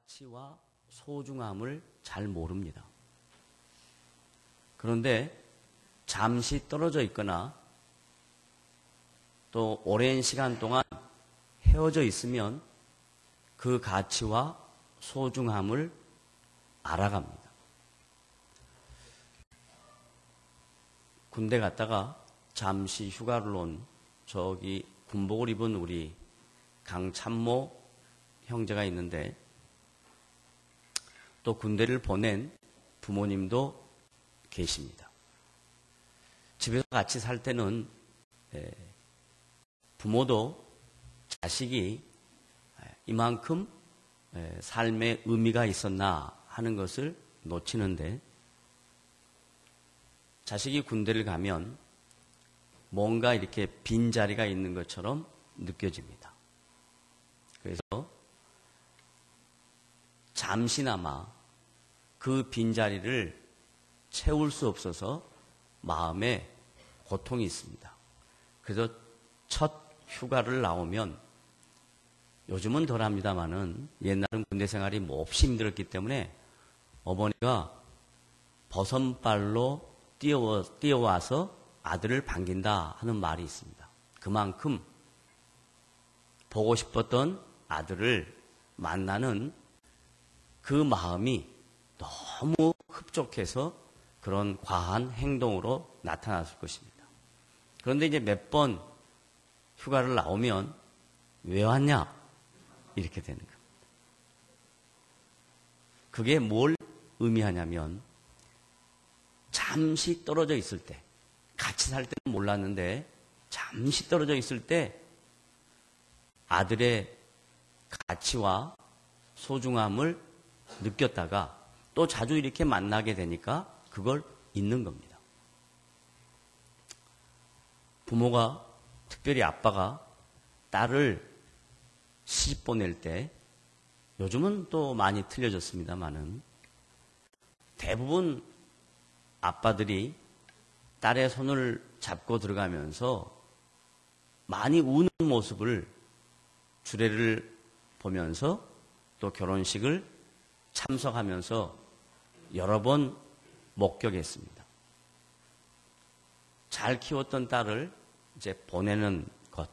가치와 소중함을 잘 모릅니다. 그런데 잠시 떨어져 있거나 또 오랜 시간 동안 헤어져 있으면 그 가치와 소중함을 알아갑니다. 군대 갔다가 잠시 휴가를 온 저기 군복을 입은 우리 강참모 형제가 있는데, 또 군대를 보낸 부모님도 계십니다. 집에서 같이 살 때는 부모도 자식이 이만큼 삶의 의미가 있었나 하는 것을 놓치는데, 자식이 군대를 가면 뭔가 이렇게 빈자리가 있는 것처럼 느껴집니다. 그래서 잠시나마 그 빈자리를 채울 수 없어서 마음에 고통이 있습니다. 그래서 첫 휴가를 나오면, 요즘은 덜합니다마는 옛날은 군대 생활이 몹시 힘들었기 때문에 어머니가 버선발로 뛰어와서 아들을 반긴다 하는 말이 있습니다. 그만큼 보고 싶었던 아들을 만나는 그 마음이 너무 흡족해서 그런 과한 행동으로 나타났을 것입니다. 그런데 이제 몇 번 휴가를 나오면 왜 왔냐? 이렇게 되는 겁니다. 그게 뭘 의미하냐면, 잠시 떨어져 있을 때, 같이 살 때는 몰랐는데 잠시 떨어져 있을 때 아들의 가치와 소중함을 느꼈다가 또 자주 이렇게 만나게 되니까 그걸 잊는 겁니다. 부모가, 특별히 아빠가 딸을 시집 보낼 때, 요즘은 또 많이 틀려졌습니다만은 대부분 아빠들이 딸의 손을 잡고 들어가면서 많이 우는 모습을 주례를 보면서 또 결혼식을 참석하면서 여러 번 목격했습니다. 잘 키웠던 딸을 이제 보내는 것,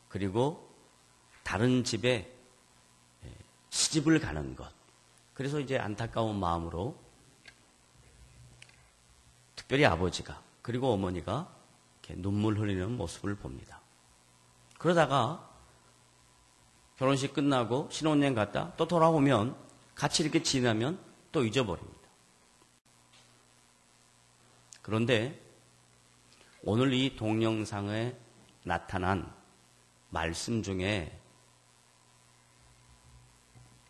그리고 다른 집에 시집을 가는 것, 그래서 이제 안타까운 마음으로 특별히 아버지가 그리고 어머니가 이렇게 눈물 흘리는 모습을 봅니다. 그러다가 결혼식 끝나고 신혼여행 갔다 또 돌아오면 같이 이렇게 지나면 또 잊어버립니다. 그런데 오늘 이 동영상에 나타난 말씀 중에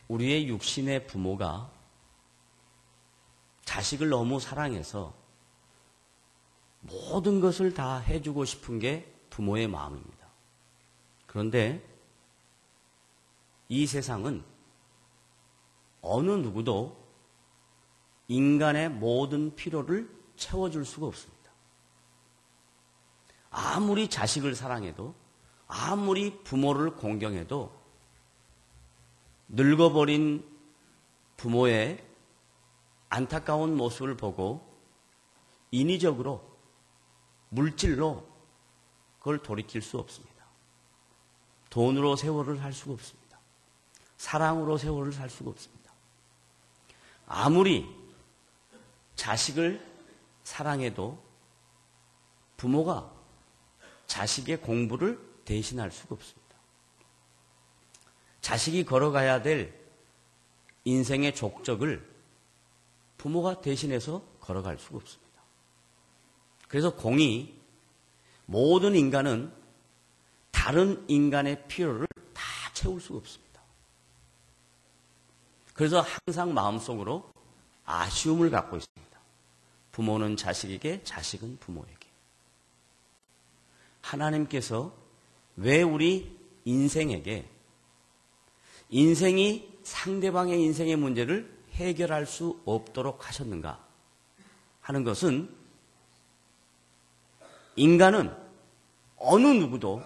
우리의 육신의 부모가 자식을 너무 사랑해서 모든 것을 다 해주고 싶은 게 부모의 마음입니다. 그런데 이 세상은 어느 누구도 인간의 모든 필요를 채워줄 수가 없습니다. 아무리 자식을 사랑해도, 아무리 부모를 공경해도 늙어버린 부모의 안타까운 모습을 보고 인위적으로, 물질로 그걸 돌이킬 수 없습니다. 돈으로 세월을 살 수가 없습니다. 사랑으로 세월을 살 수가 없습니다. 아무리 자식을 사랑해도 부모가 자식의 공부를 대신할 수가 없습니다. 자식이 걸어가야 될 인생의 족적을 부모가 대신해서 걸어갈 수가 없습니다. 그래서 공이, 모든 인간은 다른 인간의 필요를 다 채울 수가 없습니다. 그래서 항상 마음속으로 아쉬움을 갖고 있습니다. 부모는 자식에게, 자식은 부모에게. 하나님께서 왜 우리 인생에게, 인생이 상대방의 인생의 문제를 해결할 수 없도록 하셨는가 하는 것은, 인간은 어느 누구도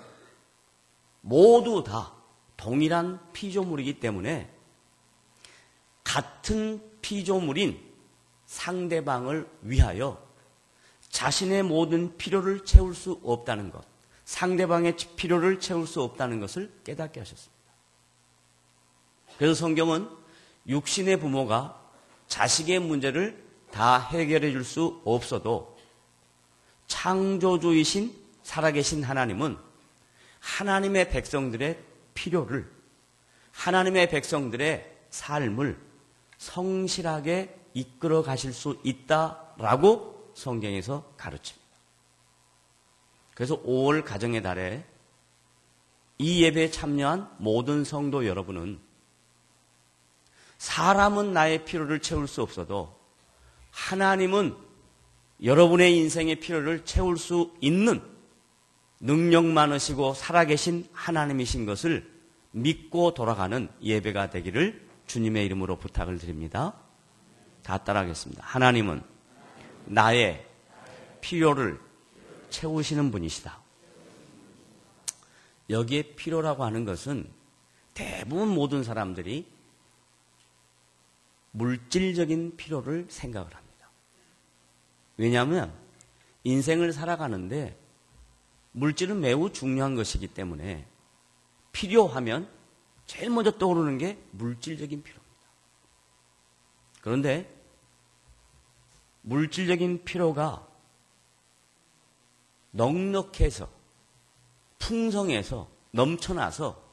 모두 다 동일한 피조물이기 때문에 같은 피조물인 상대방을 위하여 자신의 모든 필요를 채울 수 없다는 것, 상대방의 필요를 채울 수 없다는 것을 깨닫게 하셨습니다. 그래서 성경은 육신의 부모가 자식의 문제를 다 해결해 줄 수 없어도 창조주이신 살아계신 하나님은 하나님의 백성들의 필요를, 하나님의 백성들의 삶을 성실하게 이끌어 가실 수 있다라고 성경에서 가르칩니다. 그래서 5월 가정의 달에 이 예배에 참여한 모든 성도 여러분은 사람은 나의 필요를 채울 수 없어도 하나님은 여러분의 인생의 필요를 채울 수 있는 능력 많으시고 살아계신 하나님이신 것을 믿고 돌아가는 예배가 되기를 주님의 이름으로 부탁을 드립니다. 다 따라하겠습니다. 하나님은 나의 필요를 채우시는 분이시다. 여기에 필요라고 하는 것은 대부분 모든 사람들이 물질적인 필요를 생각을 합니다. 왜냐하면 인생을 살아가는데 물질은 매우 중요한 것이기 때문에 필요하면 제일 먼저 떠오르는 게 물질적인 필요입니다. 그런데 물질적인 필요가 넉넉해서 풍성해서 넘쳐나서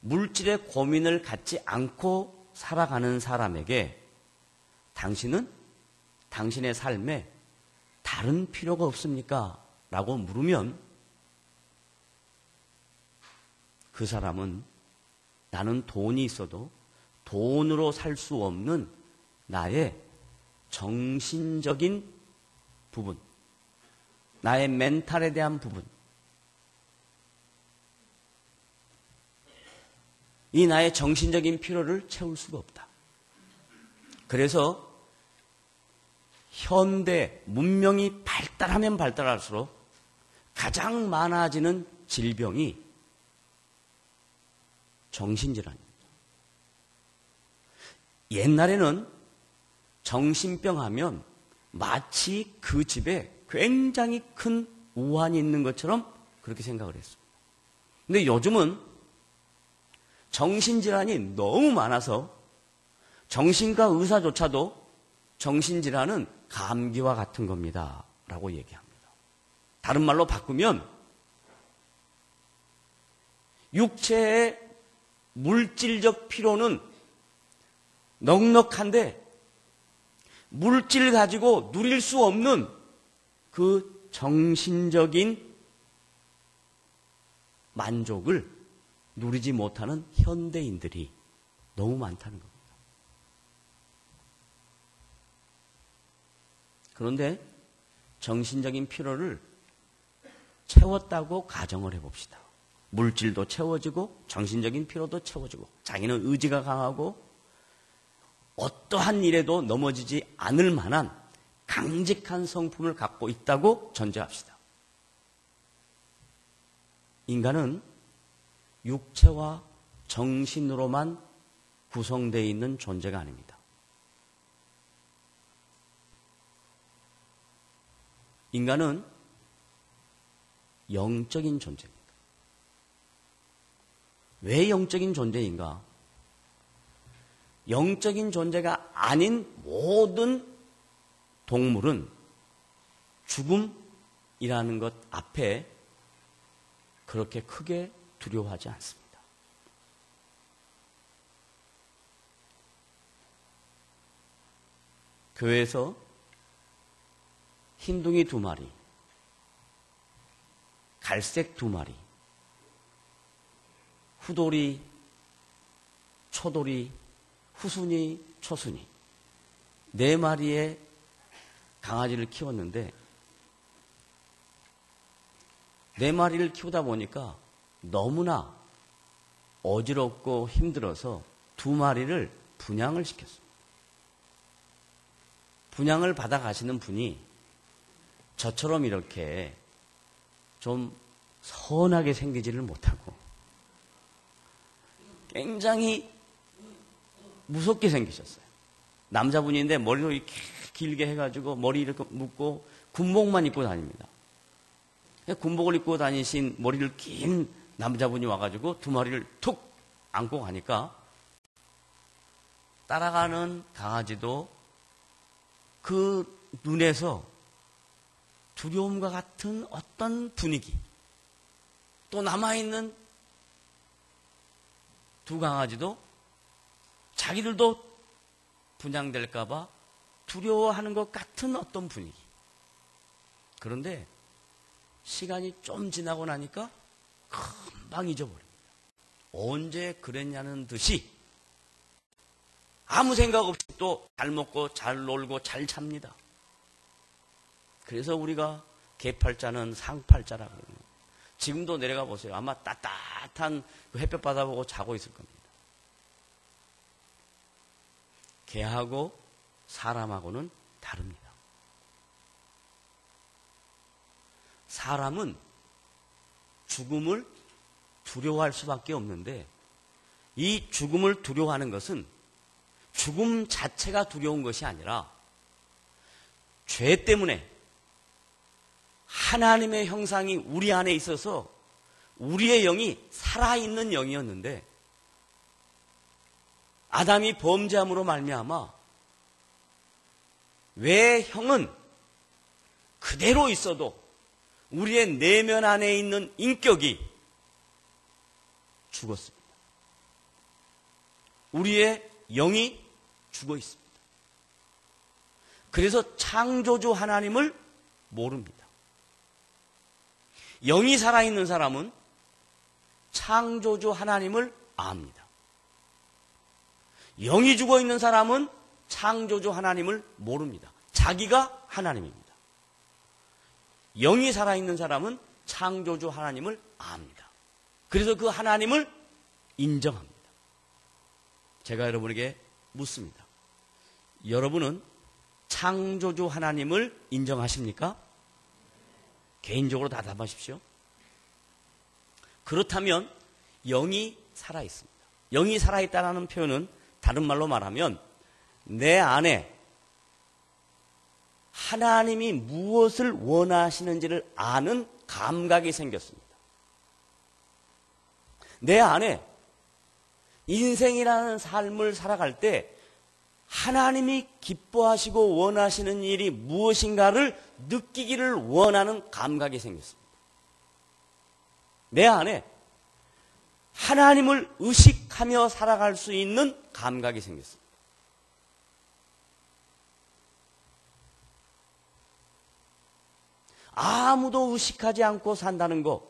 물질의 고민을 갖지 않고 살아가는 사람에게 당신은 당신의 삶에 다른 필요가 없습니까? 라고 물으면 그 사람은 나는 돈이 있어도 돈으로 살 수 없는 나의 정신적인 부분, 나의 멘탈에 대한 부분, 이 나의 정신적인 필요를 채울 수가 없다. 그래서 현대 문명이 발달하면 발달할수록 가장 많아지는 질병이 정신질환입니다. 옛날에는 정신병 하면 마치 그 집에 굉장히 큰 우환이 있는 것처럼 그렇게 생각을 했습니다. 근데 요즘은 정신질환이 너무 많아서 정신과 의사조차도 정신질환은 감기와 같은 겁니다. 라고 얘기합니다. 다른 말로 바꾸면 육체의 물질적 필요는 넉넉한데 물질 가지고 누릴 수 없는 그 정신적인 만족을 누리지 못하는 현대인들이 너무 많다는 겁니다. 그런데 정신적인 필요를 채웠다고 가정을 해봅시다. 물질도 채워지고 정신적인 필요도 채워지고 자기는 의지가 강하고 어떠한 일에도 넘어지지 않을 만한 강직한 성품을 갖고 있다고 전제합시다. 인간은 육체와 정신으로만 구성되어 있는 존재가 아닙니다. 인간은 영적인 존재입니다. 왜 영적인 존재인가? 영적인 존재가 아닌 모든 동물은 죽음이라는 것 앞에 그렇게 크게 두려워하지 않습니다. 교회에서 흰둥이 2마리, 갈색 2마리, 후돌이, 초돌이, 후순이, 초순이 4마리의 강아지를 키웠는데 4마리를 키우다 보니까 너무나 어지럽고 힘들어서 2마리를 분양을 시켰습니다. 분양을 받아 가시는 분이 저처럼 이렇게 좀 선하게 생기지를 못하고 굉장히 무섭게 생기셨어요. 남자분인데 머리를 이렇게 길게 해가지고 머리 이렇게 묶고 군복만 입고 다닙니다. 군복을 입고 다니신 머리를 긴 남자분이 와가지고 두 마리를 툭 안고 가니까 따라가는 강아지도 그 눈에서 두려움과 같은 어떤 분위기, 또 남아있는 두 강아지도 자기들도 분양될까봐 두려워하는 것 같은 어떤 분위기. 그런데 시간이 좀 지나고 나니까 금방 잊어버립니다. 언제 그랬냐는 듯이 아무 생각 없이 또 잘 먹고 잘 놀고 잘 잡니다. 그래서 우리가 개팔자는 상팔자라고 그러는 거예요. 지금도 내려가 보세요. 아마 따뜻한 그 햇볕 받아보고 자고 있을 겁니다. 개하고 사람하고는 다릅니다. 사람은 죽음을 두려워할 수밖에 없는데 이 죽음을 두려워하는 것은 죽음 자체가 두려운 것이 아니라 죄 때문에 하나님의 형상이 우리 안에 있어서 우리의 영이 살아있는 영이었는데 아담이 범죄함으로 말미암아 왜 형은 그대로 있어도 우리의 내면 안에 있는 인격이 죽었습니다. 우리의 영이 죽어 있습니다. 그래서 창조주 하나님을 모릅니다. 영이 살아있는 사람은 창조주 하나님을 압니다. 영이 죽어 있는 사람은 창조주 하나님을 모릅니다. 자기가 하나님입니다. 영이 살아있는 사람은 창조주 하나님을 압니다. 그래서 그 하나님을 인정합니다. 제가 여러분에게 묻습니다. 여러분은 창조주 하나님을 인정하십니까? 개인적으로 대답하십시오. 그렇다면 영이 살아있습니다. 영이 살아있다는 표현은 다른 말로 말하면 내 안에 하나님이 무엇을 원하시는지를 아는 감각이 생겼습니다. 내 안에 인생이라는 삶을 살아갈 때 하나님이 기뻐하시고 원하시는 일이 무엇인가를 느끼기를 원하는 감각이 생겼습니다. 내 안에 하나님을 의식하며 살아갈 수 있는 감각이 생겼습니다. 아무도 의식하지 않고 산다는 것,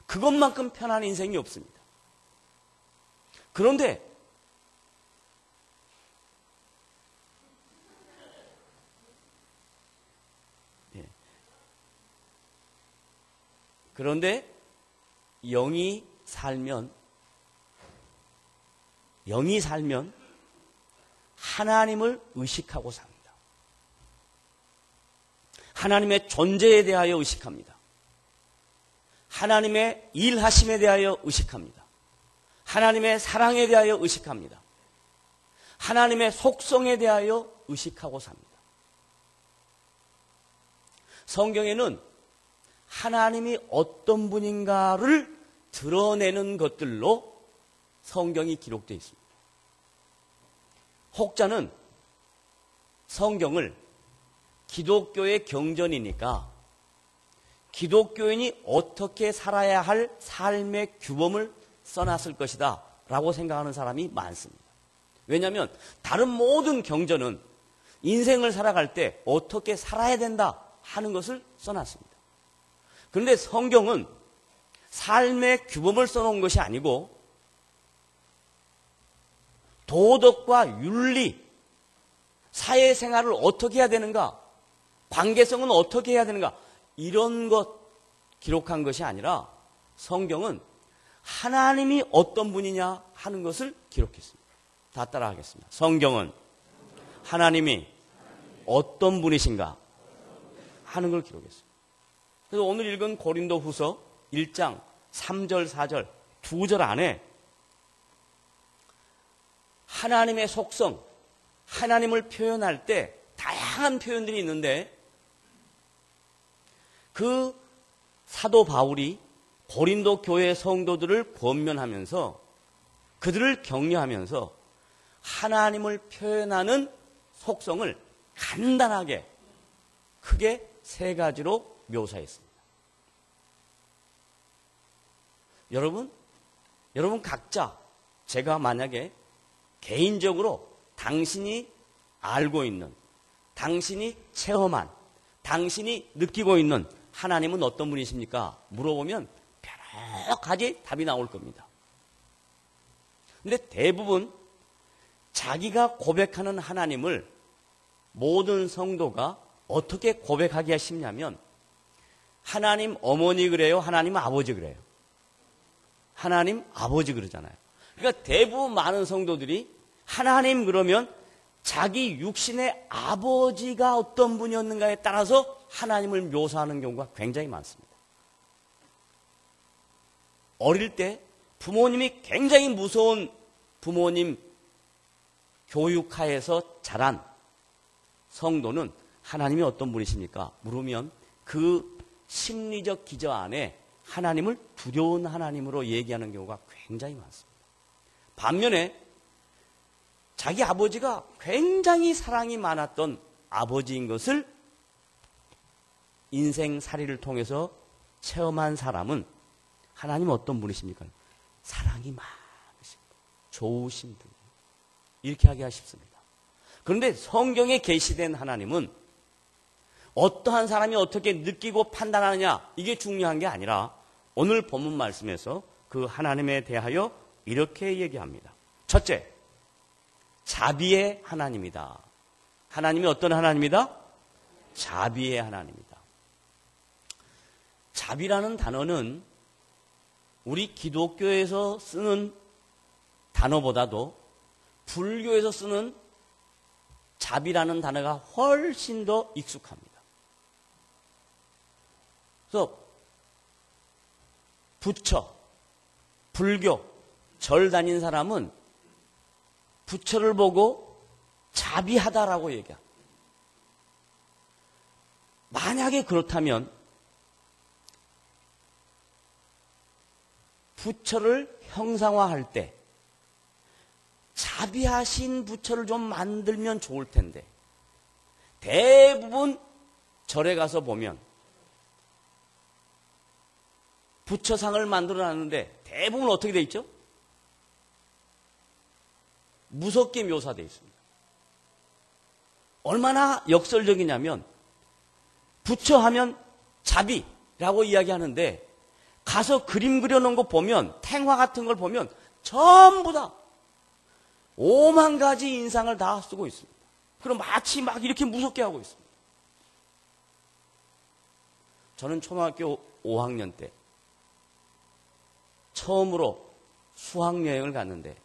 그것만큼 편한 인생이 없습니다. 그런데 영이 살면 하나님을 의식하고 삽니다. 하나님의 존재에 대하여 의식합니다. 하나님의 일하심에 대하여 의식합니다. 하나님의 사랑에 대하여 의식합니다. 하나님의 속성에 대하여 의식하고 삽니다. 성경에는 하나님이 어떤 분인가를 드러내는 것들로 성경이 기록되어 있습니다. 혹자는 성경을 기독교의 경전이니까 기독교인이 어떻게 살아야 할 삶의 규범을 써놨을 것이다 라고 생각하는 사람이 많습니다. 왜냐하면 다른 모든 경전은 인생을 살아갈 때 어떻게 살아야 된다 하는 것을 써놨습니다. 그런데 성경은 삶의 규범을 써놓은 것이 아니고 도덕과 윤리, 사회생활을 어떻게 해야 되는가, 관계성은 어떻게 해야 되는가, 이런 것 기록한 것이 아니라 성경은 하나님이 어떤 분이냐 하는 것을 기록했습니다. 다 따라하겠습니다. 성경은 하나님이 어떤 분이신가 하는 걸 기록했습니다. 그래서 오늘 읽은 고린도후서 1장 3절, 4절, 2절 안에 하나님의 속성, 하나님을 표현할 때 다양한 표현들이 있는데 그 사도 바울이 고린도 교회 성도들을 권면하면서 그들을 격려하면서 하나님을 표현하는 속성을 간단하게 크게 세 가지로 묘사했습니다. 여러분 각자 제가 만약에 개인적으로 당신이 알고 있는, 당신이 체험한, 당신이 느끼고 있는 하나님은 어떤 분이십니까? 물어보면 여러 가지 답이 나올 겁니다. 근데 대부분 자기가 고백하는 하나님을 모든 성도가 어떻게 고백하기가 쉽냐면 하나님 어머니 그래요? 하나님 아버지 그래요? 하나님 아버지 그러잖아요. 그러니까 대부분 많은 성도들이 하나님 그러면 자기 육신의 아버지가 어떤 분이었는가에 따라서 하나님을 묘사하는 경우가 굉장히 많습니다. 어릴 때 부모님이 굉장히 무서운 부모님 교육하에서 자란 성도는 하나님이 어떤 분이십니까? 물으면 그 심리적 기저 안에 하나님을 두려운 하나님으로 얘기하는 경우가 굉장히 많습니다. 반면에 자기 아버지가 굉장히 사랑이 많았던 아버지인 것을 인생살이를 통해서 체험한 사람은 하나님 어떤 분이십니까? 사랑이 많으신 분, 좋으신 분, 이렇게 하기가 쉽습니다. 그런데 성경에 계시된 하나님은 어떠한 사람이 어떻게 느끼고 판단하느냐, 이게 중요한 게 아니라 오늘 본문 말씀에서 그 하나님에 대하여 이렇게 얘기합니다. 첫째, 자비의 하나님이다. 하나님이 어떤 하나님이다? 자비의 하나님이다. 자비라는 단어는 우리 기독교에서 쓰는 단어보다도 불교에서 쓰는 자비라는 단어가 훨씬 더 익숙합니다. 그래서 부처, 불교, 절 다닌 사람은 부처를 보고 자비하다라고 얘기합니다. 만약에 그렇다면 부처를 형상화할 때 자비하신 부처를 좀 만들면 좋을 텐데 대부분 절에 가서 보면 부처상을 만들어놨는데 대부분 어떻게 돼 있죠? 무섭게 묘사되어 있습니다. 얼마나 역설적이냐면 부처하면 자비라고 이야기하는데 가서 그림 그려놓은 거 보면 탱화 같은 걸 보면 전부 다 5만 가지 인상을 다 쓰고 있습니다. 그럼 마치 막 이렇게 무섭게 하고 있습니다. 저는 초등학교 5학년 때 처음으로 수학여행을 갔는데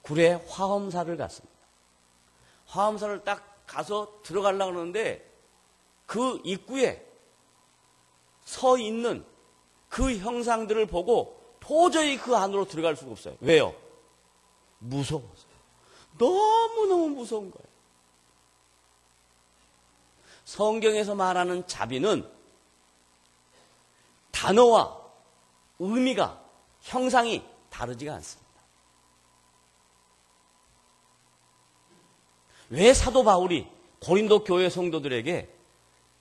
구례 화엄사를 갔습니다. 화엄사를 딱 가서 들어가려고 하는데 그 입구에 서 있는 그 형상들을 보고 도저히 그 안으로 들어갈 수가 없어요. 왜요? 무서워서. 너무너무 무서운 거예요. 성경에서 말하는 자비는 단어와 의미가, 형상이 다르지가 않습니다. 왜 사도 바울이 고린도 교회 성도들에게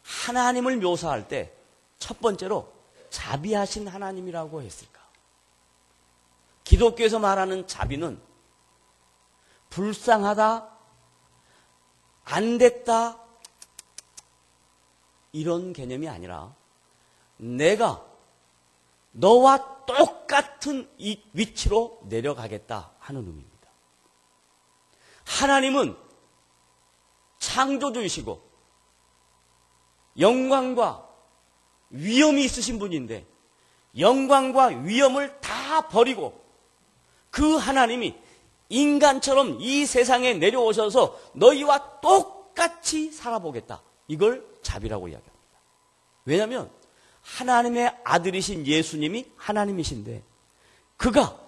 하나님을 묘사할 때 첫 번째로 자비하신 하나님이라고 했을까? 기독교에서 말하는 자비는 불쌍하다, 안 됐다, 이런 개념이 아니라 내가 너와 똑같은 이 위치로 내려가겠다 하는 의미입니다. 하나님은 창조주이시고 영광과 위엄이 있으신 분인데 영광과 위엄을 다 버리고 그 하나님이 인간처럼 이 세상에 내려오셔서 너희와 똑같이 살아보겠다. 이걸 자비라고 이야기합니다. 왜냐하면 하나님의 아들이신 예수님이 하나님이신데 그가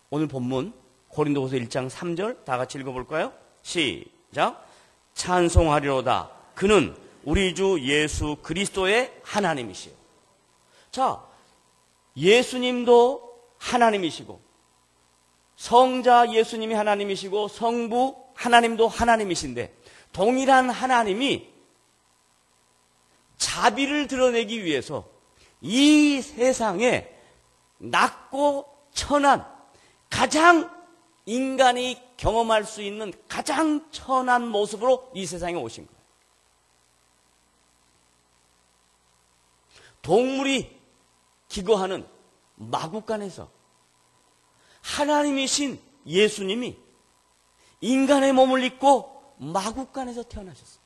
오늘 본문 고린도후서 1장 3절 다 같이 읽어볼까요? 시작. 찬송하리로다. 그는 우리 주 예수 그리스도의 하나님이시요. 자, 예수님도 하나님이시고 성자 예수님이 하나님이시고 성부 하나님도 하나님이신데 동일한 하나님이 자비를 드러내기 위해서 이 세상에 낮고 천한 가장 인간이 경험할 수 있는 가장 천한 모습으로 이 세상에 오신 거예요. 동물이 기거하는 마구간에서 하나님이신 예수님이 인간의 몸을 입고 마구간에서 태어나셨습니다.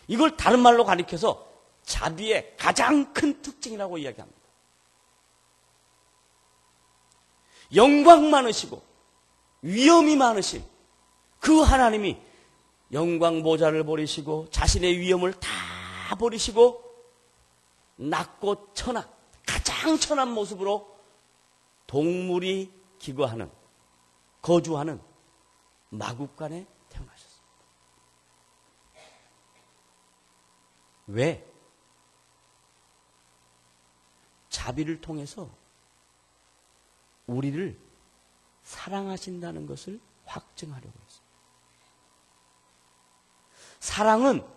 이걸 다른 말로 가리켜서 자비의 가장 큰 특징이라고 이야기합니다. 영광 많으시고 위엄이 많으신 그 하나님이 영광 모자를 버리시고 자신의 위엄을 다 버리시고 낮고 천한 가장 천한 모습으로 동물이 기거하는 거주하는 마구간에 태어나셨습니다. 왜? 자비를 통해서 우리를 사랑하신다는 것을 확증하려고 했습니다. 사랑은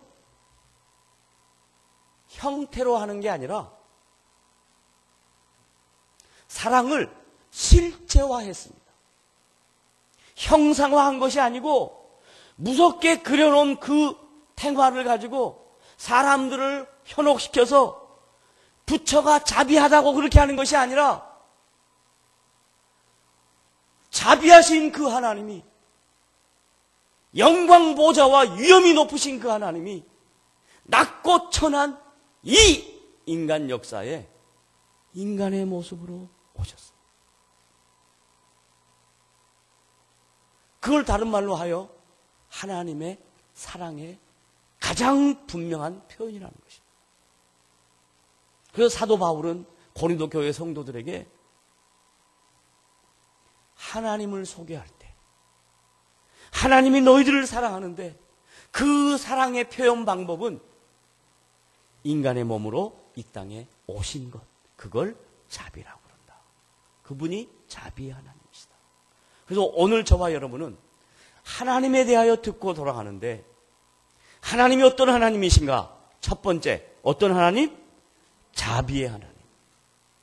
형태로 하는 게 아니라 사랑을 실제화했습니다. 형상화한 것이 아니고 무섭게 그려놓은 그 탱화를 가지고 사람들을 현혹시켜서 부처가 자비하다고 그렇게 하는 것이 아니라 자비하신 그 하나님이 영광 보좌와 위엄이 높으신 그 하나님이 낮고 천한 이 인간 역사에 인간의 모습으로 오셨습니다. 그걸 다른 말로 하여 하나님의 사랑의 가장 분명한 표현이라는 것입니다. 그래서 사도 바울은 고린도 교회 성도들에게 하나님을 소개할 때 하나님이 너희들을 사랑하는데 그 사랑의 표현 방법은 인간의 몸으로 이 땅에 오신 것, 그걸 자비라고 그런다. 그분이 자비의 하나님이시다. 그래서 오늘 저와 여러분은 하나님에 대하여 듣고 돌아가는데 하나님이 어떤 하나님이신가? 첫 번째, 어떤 하나님? 자비의 하나님.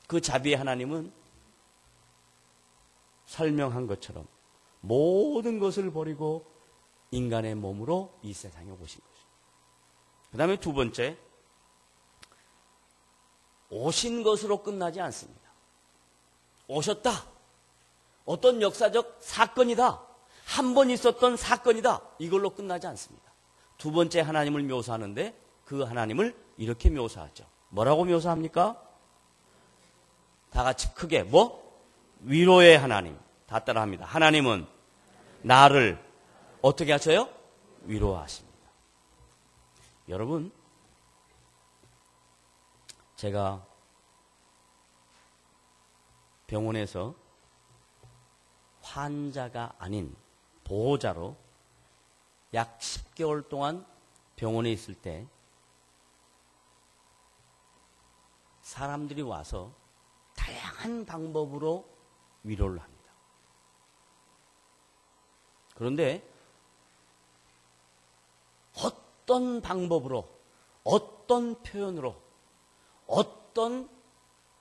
그 자비의 하나님은 설명한 것처럼 모든 것을 버리고 인간의 몸으로 이 세상에 오신 것입니다. 그 다음에 두 번째, 오신 것으로 끝나지 않습니다. 오셨다. 어떤 역사적 사건이다. 한 번 있었던 사건이다. 이걸로 끝나지 않습니다. 두 번째 하나님을 묘사하는데 그 하나님을 이렇게 묘사하죠. 뭐라고 묘사합니까? 다 같이 크게 위로의 하나님. 다 따라합니다. 하나님은 나를 어떻게 하셔요? 위로하십니다. 여러분, 제가 병원에서 환자가 아닌 보호자로 약 10개월 동안 병원에 있을 때 사람들이 와서 다양한 방법으로 위로를 합니다. 그런데 어떤 방법으로, 어떤 표현으로, 어떤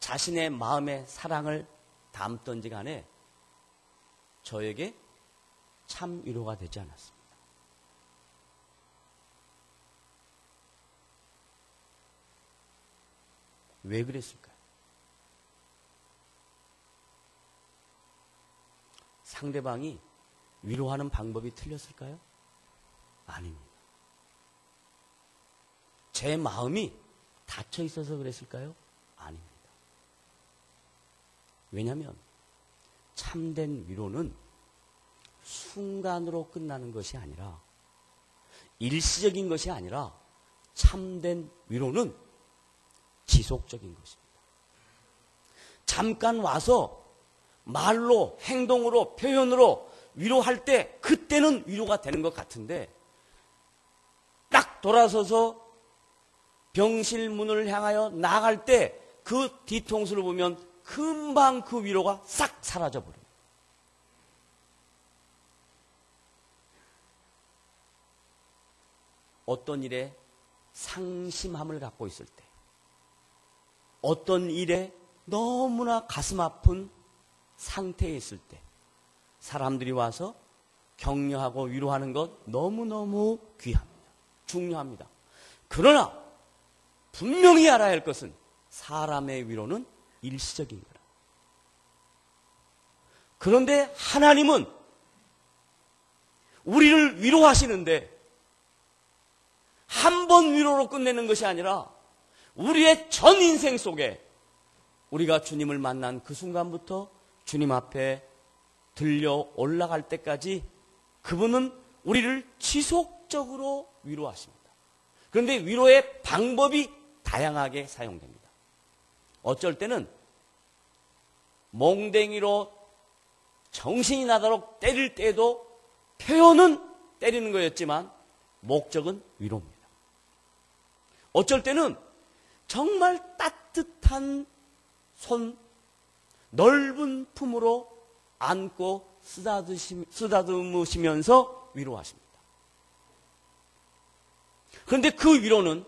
자신의 마음의 사랑을 담든지 간에 저에게 참 위로가 되지 않았습니다. 왜 그랬을까요? 상대방이 위로하는 방법이 틀렸을까요? 아닙니다. 제 마음이 닫혀 있어서 그랬을까요? 아닙니다. 왜냐하면 참된 위로는 순간으로 끝나는 것이 아니라 일시적인 것이 아니라 참된 위로는 지속적인 것입니다. 잠깐 와서 말로, 행동으로, 표현으로 위로할 때 그때는 위로가 되는 것 같은데 딱 돌아서서 병실 문을 향하여 나갈 때 그 뒤통수를 보면 금방 그 위로가 싹 사라져버려요. 어떤 일에 상심함을 갖고 있을 때, 어떤 일에 너무나 가슴 아픈 상태에 있을 때 사람들이 와서 격려하고 위로하는 것 너무너무 귀합니다. 중요합니다. 그러나 분명히 알아야 할 것은 사람의 위로는 일시적인 거라. 그런데 하나님은 우리를 위로하시는데 한 번 위로로 끝내는 것이 아니라 우리의 전 인생 속에 우리가 주님을 만난 그 순간부터 주님 앞에 들려 올라갈 때까지 그분은 우리를 지속적으로 위로하십니다. 그런데 위로의 방법이 다양하게 사용됩니다. 어쩔 때는 몽댕이로 정신이 나도록 때릴 때도 표현은 때리는 거였지만 목적은 위로입니다. 어쩔 때는 정말 따뜻한 손, 넓은 품으로 안고 쓰다듬으시면서 위로하십니다. 그런데 그 위로는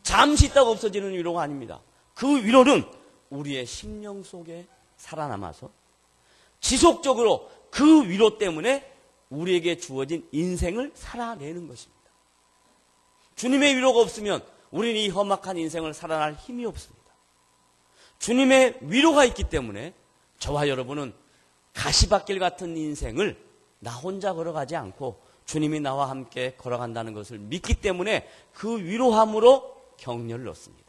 잠시 있다가 없어지는 위로가 아닙니다. 그 위로는 우리의 심령 속에 살아남아서 지속적으로 그 위로 때문에 우리에게 주어진 인생을 살아내는 것입니다. 주님의 위로가 없으면 우리는 이 험악한 인생을 살아날 힘이 없습니다. 주님의 위로가 있기 때문에 저와 여러분은 가시밭길 같은 인생을 나 혼자 걸어가지 않고 주님이 나와 함께 걸어간다는 것을 믿기 때문에 그 위로함으로 격려를 얻습니다.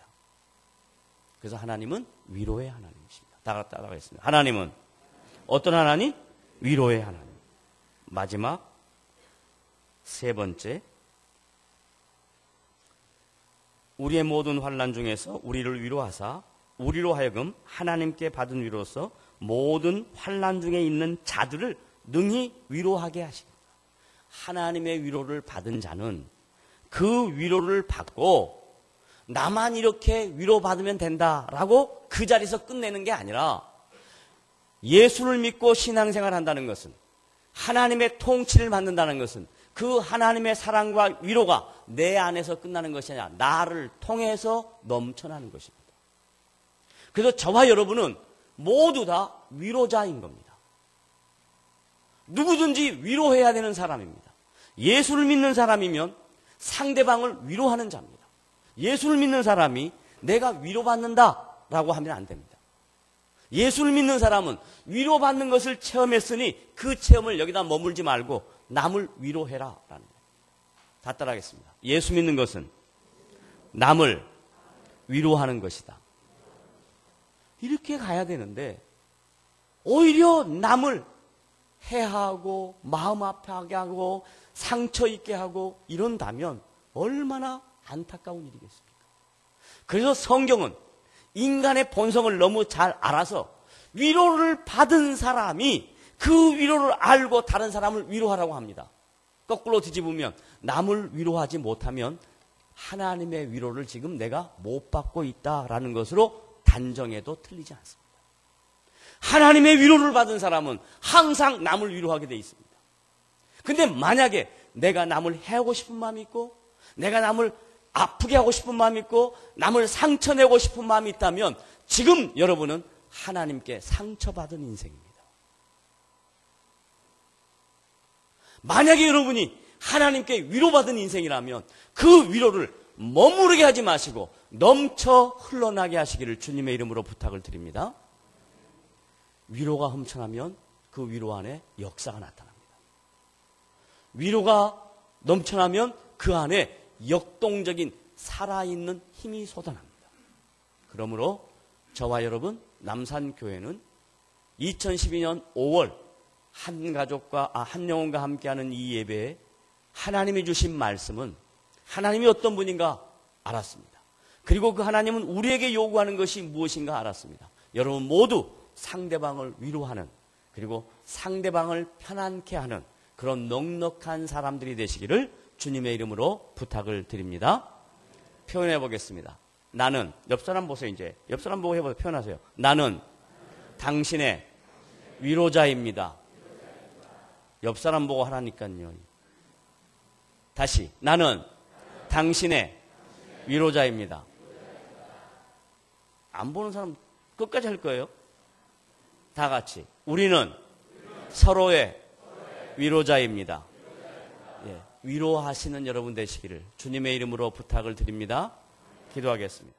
그래서 하나님은 위로의 하나님이십니다. 다 같이 따라가겠습니다. 하나님은 어떤 하나님? 위로의 하나님. 마지막 세 번째, 우리의 모든 환난 중에서 우리를 위로하사 우리로 하여금 하나님께 받은 위로서 모든 환난 중에 있는 자들을 능히 위로하게 하십니다. 하나님의 위로를 받은 자는 그 위로를 받고 나만 이렇게 위로받으면 된다라고 그 자리에서 끝내는 게 아니라 예수를 믿고 신앙생활을 한다는 것은, 하나님의 통치를 받는다는 것은 그 하나님의 사랑과 위로가 내 안에서 끝나는 것이 아니라 나를 통해서 넘쳐나는 것입니다. 그래서 저와 여러분은 모두 다 위로자인 겁니다. 누구든지 위로해야 되는 사람입니다. 예수를 믿는 사람이면 상대방을 위로하는 자입니다. 예수를 믿는 사람이 내가 위로받는다라고 하면 안 됩니다. 예수를 믿는 사람은 위로받는 것을 체험했으니 그 체험을 여기다 머물지 말고 남을 위로해라라는 겁니다. 다 따라하겠습니다. 예수 믿는 것은 남을 위로하는 것이다. 이렇게 가야 되는데 오히려 남을 해하고 마음 아파하게 하고 상처 있게 하고 이런다면 얼마나 안타까운 일이겠습니까? 그래서 성경은 인간의 본성을 너무 잘 알아서 위로를 받은 사람이 그 위로를 알고 다른 사람을 위로하라고 합니다. 거꾸로 뒤집으면 남을 위로하지 못하면 하나님의 위로를 지금 내가 못 받고 있다라는 것으로 단정해도 틀리지 않습니다. 하나님의 위로를 받은 사람은 항상 남을 위로하게 돼 있습니다. 근데 만약에 내가 남을 해하고 싶은 마음이 있고 내가 남을 아프게 하고 싶은 마음이 있고 남을 상처내고 싶은 마음이 있다면 지금 여러분은 하나님께 상처받은 인생입니다. 만약에 여러분이 하나님께 위로받은 인생이라면 그 위로를 머무르게 하지 마시고 넘쳐 흘러나게 하시기를 주님의 이름으로 부탁을 드립니다. 위로가 넘쳐나면 그 위로 안에 역사가 나타납니다. 위로가 넘쳐나면 그 안에 역동적인 살아있는 힘이 솟아납니다. 그러므로 저와 여러분 남산교회는 2012년 5월 한 영혼과 함께하는 이 예배에 하나님이 주신 말씀은 하나님이 어떤 분인가 알았습니다. 그리고 그 하나님은 우리에게 요구하는 것이 무엇인가 알았습니다. 여러분 모두 상대방을 위로하는 그리고 상대방을 편안케 하는 그런 넉넉한 사람들이 되시기를 주님의 이름으로 부탁을 드립니다. 표현해 보겠습니다. 나는, 옆 사람 보세요, 이제. 옆 사람 보고 해보세요. 표현하세요. 나는 당신의 위로자입니다. 옆 사람 보고 하라니까요. 다시. 나는 당신의 위로자입니다. 안 보는 사람 끝까지 할 거예요. 다 같이. 우리는 서로의 위로자입니다. 예, 위로하시는 여러분 되시기를 주님의 이름으로 부탁을 드립니다. 기도하겠습니다.